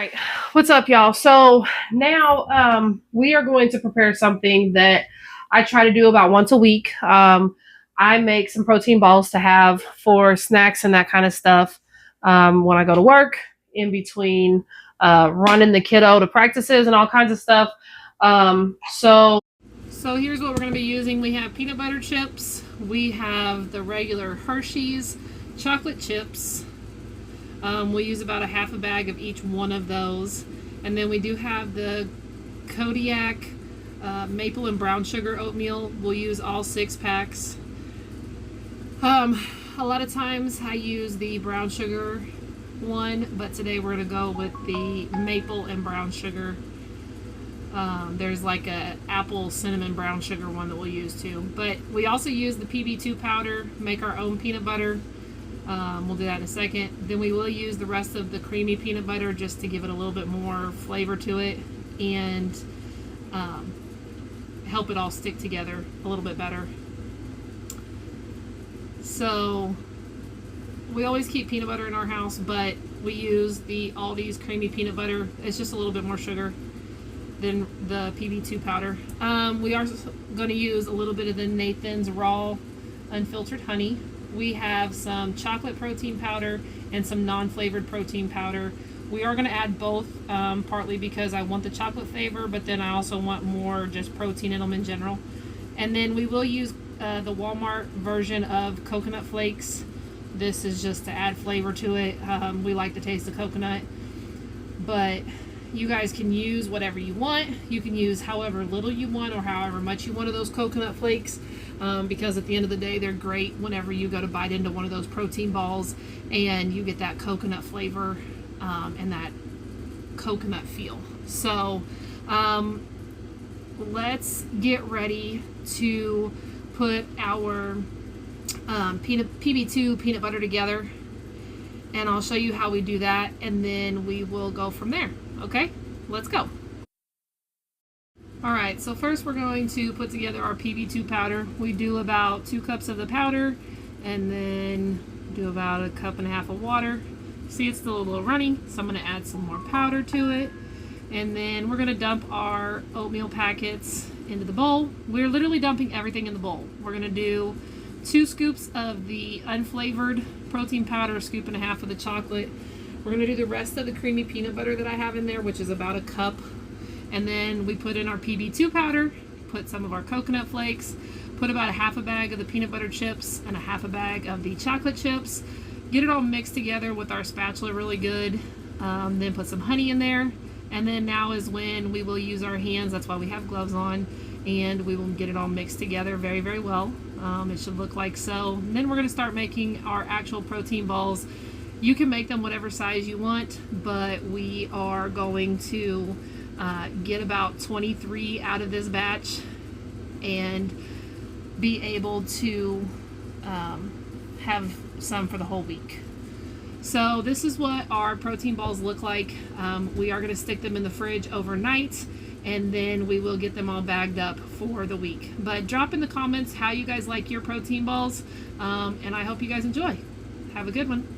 right, what's up, y'all? So now we are going to prepare something that I try to do about once a week. I make some protein balls to have for snacks and that kind of stuff when I go to work, in between running the kiddo to practices and all kinds of stuff. So here's what we're going to be using. We have peanut butter chips. We have the regular Hershey's chocolate chips. We use about a half a bag of each one of those. And then we do have the Kodiak maple and brown sugar oatmeal. We'll use all 6 packs. A lot of times I use the brown sugar one, but today we're going to go with the maple and brown sugar. There's like a apple cinnamon brown sugar one that we'll use too. But we also use the PB2 powder, make our own peanut butter. We'll do that in a second. Then we will use the rest of the creamy peanut butter just to give it a little bit more flavor to it and help it all stick together a little bit better. So we always keep peanut butter in our house, but we use the Aldi's creamy peanut butter. It's just a little bit more sugar than the PB2 powder. We are going to use a little bit of the Nathan's raw unfiltered honey. We have some chocolate protein powder and some non-flavored protein powder. We are going to add both, partly because I want the chocolate flavor, but then I also want more just protein in them in general. And then we will use the Walmart version of coconut flakes. This is just to add flavor to it. We like the taste of coconut, but you guys can use whatever you want. You can use however little you want or however much you want of those coconut flakes, because at the end of the day, they're great whenever you go to bite into one of those protein balls and you get that coconut flavor and that coconut feel. So let's get ready to put our PB2 peanut butter together, and I'll show you how we do that, and then we will go from there. Okay, let's go. Alright, so first we're going to put together our PB2 powder. We do about 2 cups of the powder and then do about 1.5 cups of water. See, it's still a little runny, so I'm going to add some more powder to it. And then we're going to dump our oatmeal packets into the bowl. We're literally dumping everything in the bowl. We're going to do 2 scoops of the unflavored protein powder, 1.5 scoops of the chocolate. We're going to do the rest of the creamy peanut butter that I have in there, which is about 1 cup. And then we put in our PB2 powder, put some of our coconut flakes, put about a half a bag of the peanut butter chips and a half a bag of the chocolate chips. Get it all mixed together with our spatula really good. Then put some honey in there. And then now is when we will use our hands. That's why we have gloves on. And we will get it all mixed together very, very well. It should look like so. And then we're going to start making our actual protein balls. You can make them whatever size you want, but we are going to get about 23 out of this batch and be able to have some for the whole week. So this is what our protein balls look like. We are going to stick them in the fridge overnight, and then we will get them all bagged up for the week. But drop in the comments how you guys like your protein balls, and I hope you guys enjoy. Have a good one.